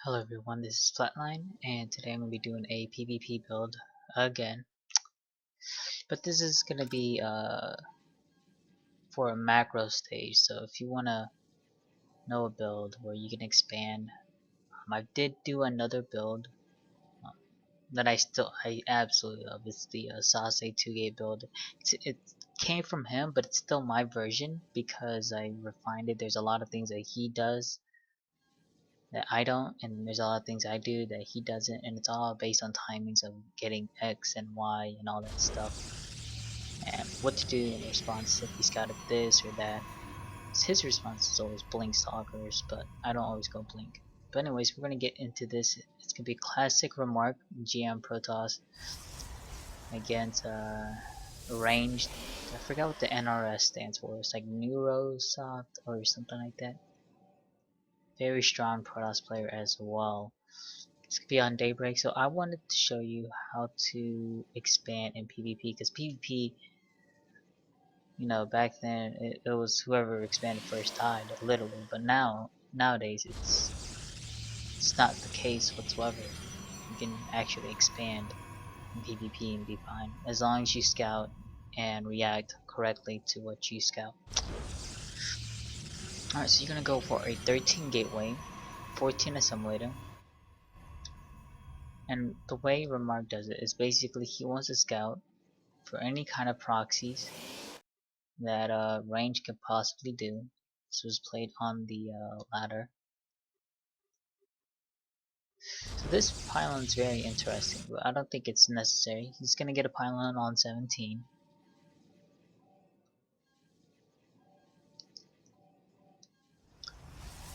Hello everyone, this is Flatline, and today I'm going to be doing a PvP build again. But this is going to be for a macro stage, so if you want to know a build where you can expand, I did do another build um, that I absolutely love. It's the Sase 2-gate build. It came from him, but it's still my version because I refined it. There's a lot of things that he does that I don't, and there's a lot of things I do that he doesn't, and it's all based on timings of getting X and Y and all that stuff, and what to do in response if he scouted this or that. His response is always blink stalkers, but I don't always go blink. But anyways, we're gonna get into this. It's gonna be classic remark GM Protoss against ranged. I forgot what the NRS stands for. It's like Neurosoft or something like that. Very strong Protoss player as well. This could be on Daybreak, so I wanted to show you how to expand in PvP, because PvP, you know, back then it was whoever expanded first died, literally, but nowadays it's not the case whatsoever. You can actually expand in PvP and be fine, as long as you scout and react correctly to what you scout. Alright, so you're gonna go for a 13 gateway, 14 assimilator. And the way Remark does it is basically he wants to scout for any kind of proxies that range could possibly do. This was played on the ladder. So this pylon is very interesting, but I don't think it's necessary. He's gonna get a pylon on 17.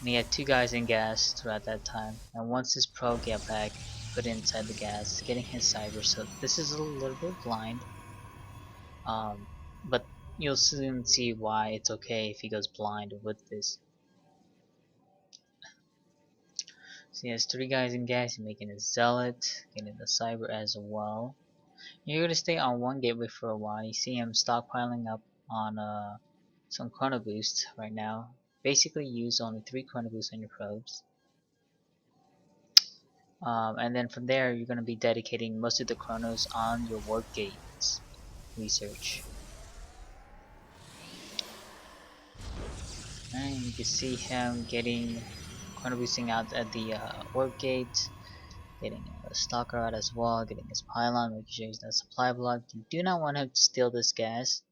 And he had 2 guys in gas throughout that time. And once his pro get back, put it inside the gas, getting his cyber. So this is a little bit blind. But you'll soon see why it's okay if he goes blind with this. So he has 3 guys in gas, making a Zealot, getting the Cyber as well. You're gonna stay on one gateway for a while. You see him stockpiling up on some chronoboost right now. Basically use only 3 chronoboosts on your probes. And then from there you're gonna be dedicating most of the chronos on your warp gates research. And you can see him getting chronoboosting out at the warp gate, getting a Stalker out as well, getting his pylon, making sure he's not supply blocked. You do not want him to steal this gas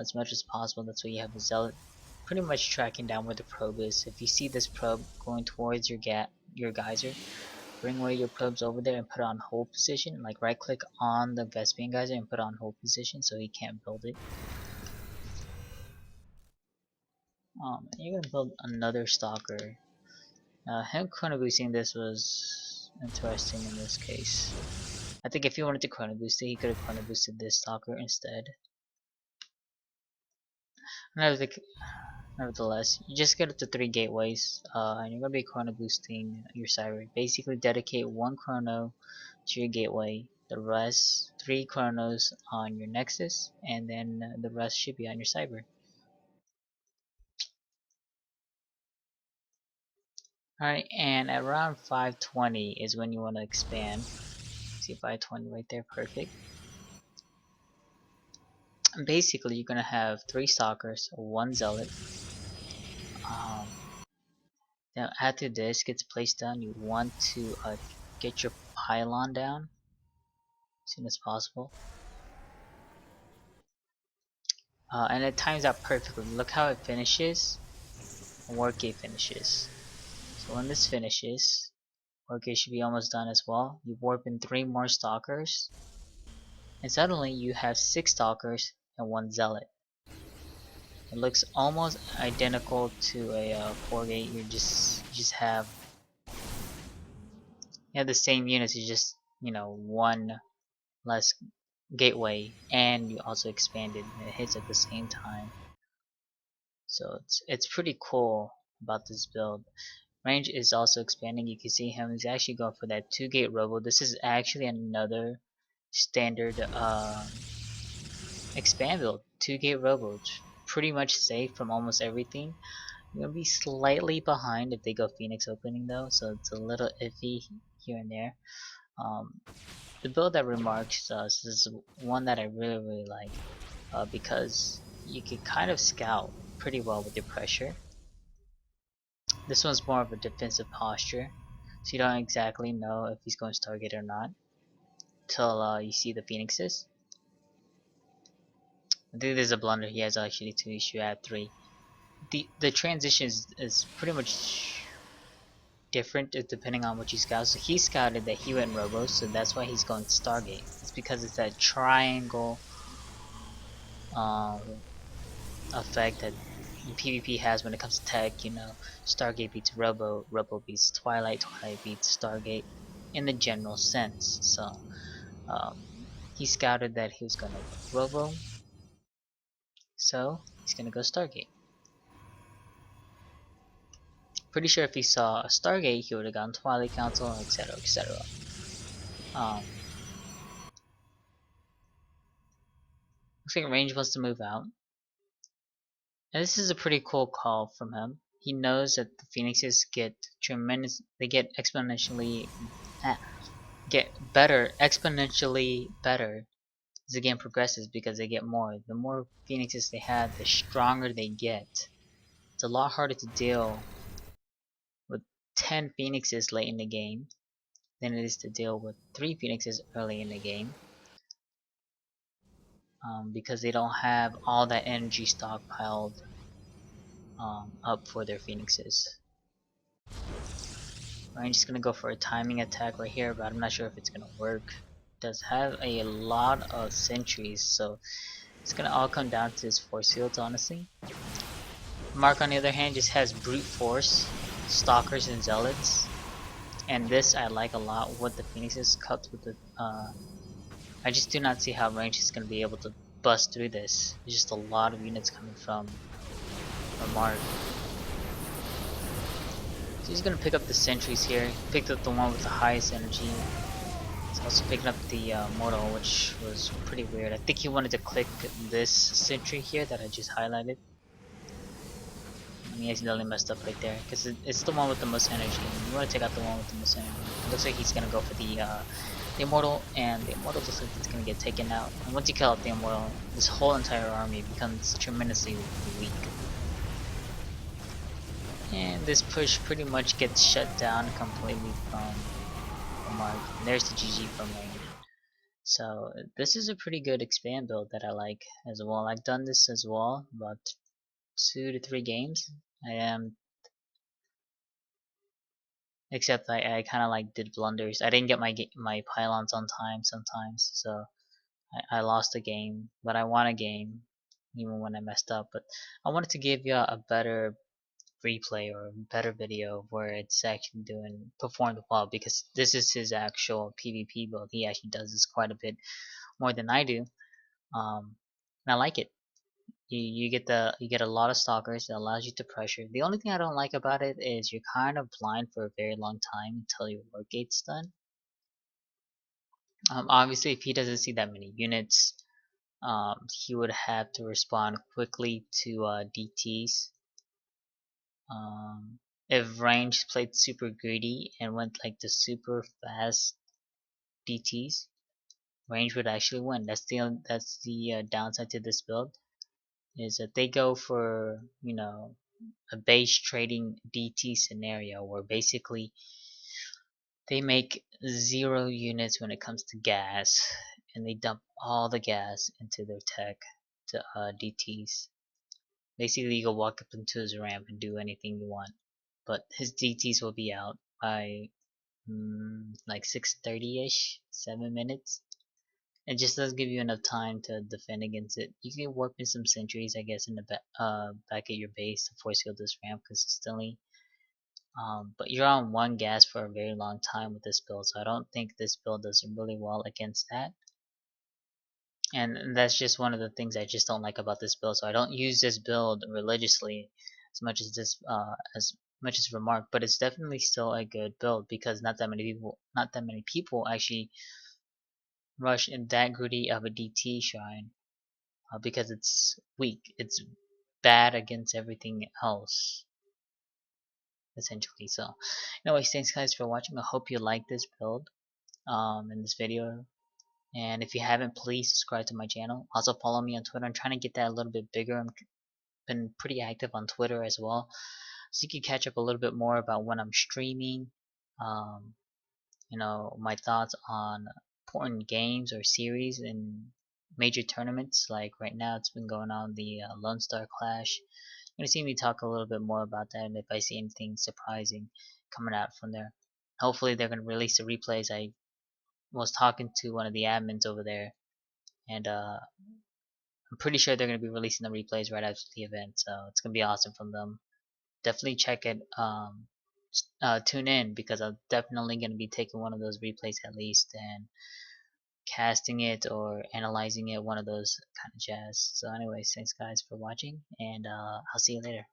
as much as possible. That's why you have a Zealot pretty much tracking down where the probe is. If you see this probe going towards your geyser, bring one of your probes over there and put it on hold position. Like right click on the Vespian geyser and put it on hold position so he can't build it. You're gonna build another Stalker. Him chrono boosting this was interesting in this case. I think if he wanted to chrono boost it, he could have chrono boosted this Stalker instead. Nevertheless, you just get up to 3 gateways, and you're gonna be chrono boosting your cyber. Basically, dedicate 1 chrono to your gateway, the rest 3 chronos on your Nexus, and then the rest should be on your cyber. Alright, and at around 520 is when you want to expand. See 520 right there, perfect. And basically, you're gonna have 3 Stalkers, 1 Zealot. Now after this gets placed down, you want to get your pylon down as soon as possible. And it times out perfectly. Look how it finishes. Wargate finishes. So when this finishes, Wargate should be almost done as well. You warp in 3 more Stalkers, and suddenly you have 6 Stalkers and 1 Zealot. It looks almost identical to a 4-gate. You just have the same units. You just one less gateway, and you also expanded. And it hits at the same time. So it's pretty cool about this build. Range is also expanding. You can see him. He's actually going for that 2-gate robo. This is actually another standard expand build. 2-gate robo. It's pretty much safe from almost everything. I'm gonna be slightly behind if they go Phoenix opening though, so it's a little iffy here and there. Um, the build that Remarks does is one that I really like because you can kind of scout pretty well with your pressure. This one's more of a defensive posture, so you don't exactly know if he's going to Stargate or not till you see the Phoenixes. I think there's a blunder. He has actually 2, he should add 3. The transition is pretty much different depending on what you scout. So he scouted that he went robo, so that's why he's going Stargate. It's because it's that triangle effect that PvP has when it comes to tech. You know, Stargate beats robo, robo beats Twilight, Twilight beats Stargate in the general sense. So um, he scouted that he was gonna go robo, so he's gonna go Stargate. Pretty sure if he saw a Stargate, he would have gone Twilight Council, etc., etc. Looks like Range wants to move out. And this is a pretty cool call from him. He knows that the Phoenixes get they get exponentially, exponentially better as the game progresses because they get more. The more Phoenixes they have, the stronger they get. It's a lot harder to deal with 10 Phoenixes late in the game than it is to deal with 3 Phoenixes early in the game. Because they don't have all that energy stockpiled up for their Phoenixes. I'm just gonna go for a timing attack right here, but I'm not sure if it's gonna work. It does have a lot of sentries, so it's gonna all come down to his force fields, honestly. Mark, on the other hand, just has brute force, stalkers, and zealots, and this I like a lot. What the Phoenixes cuts with the, I just do not see how Range is gonna be able to bust through this. There's just a lot of units coming from Mark. So he's gonna pick up the sentries here. He picked up the one with the highest energy. He's also picking up the mortal, which was pretty weird. I think he wanted to click this sentry here that I just highlighted. And he accidentally messed up right there because it's the one with the most energy. You want to take out the one with the most energy. It looks like he's gonna go for the immortal, and the immortal looks like it's gonna get taken out. And once you kill out the immortal, this whole entire army becomes tremendously weak. And this push pretty much gets shut down completely from Mark. And there's the GG from Rain. So this is a pretty good expand build that I like as well. I've done this as well, about 2 to 3 games. I am, except I kind of like did blunders. I didn't get my pylons on time sometimes, so I lost a game, but I won a game even when I messed up. But I wanted to give you a better replay or better video where it's actually performed well, because this is his actual PvP build. He actually does this quite a bit more than I do, and I like it. You get a lot of stalkers. It allows you to pressure. The only thing I don't like about it is you're kind of blind for a very long time until your work gate's done. Obviously, if he doesn't see that many units, he would have to respond quickly to DTs. If Range played super greedy and went like the super fast DTs, Range would actually win. That's the downside to this build, is that they go for, you know, a base trading DT scenario where basically they make 0 units when it comes to gas, and they dump all the gas into their tech to DTs. Basically, you can walk up into his ramp and do anything you want, but his DTs will be out by like 6:30ish, 7 minutes. It just doesn't give you enough time to defend against it. You can warp in some sentries, I guess, in the back at your base to force field this ramp consistently. But you're on 1 gas for a very long time with this build, so I don't think this build does really well against that. And that's just one of the things I just don't like about this build. So I don't use this build religiously as much as Remark, but it's definitely still a good build because not that many people actually rush in that greedy of a DT shrine, because it's weak. It's bad against everything else. essentially. So anyways, thanks guys for watching. I hope you like this build in this video. And if you haven't, please subscribe to my channel. Also follow me on Twitter. I'm trying to get that a little bit bigger. I've been pretty active on Twitter as well, so you can catch up a little bit more about when I'm streaming. Um, you know, my thoughts on important games or series in major tournaments. Like right now, it's been going on the Lone Star Clash. You're gonna see me talk a little bit more about that, and if I see anything surprising coming out from there. Hopefully, they're gonna release the replays. I was talking to one of the admins over there, and I'm pretty sure they're gonna be releasing the replays right after the event. So it's gonna be awesome from them. Definitely check it. Tune in because I'm definitely gonna be taking one of those replays at least and casting it or analyzing it, one of those kind of jazz. So anyways, thanks guys for watching, and I'll see you later.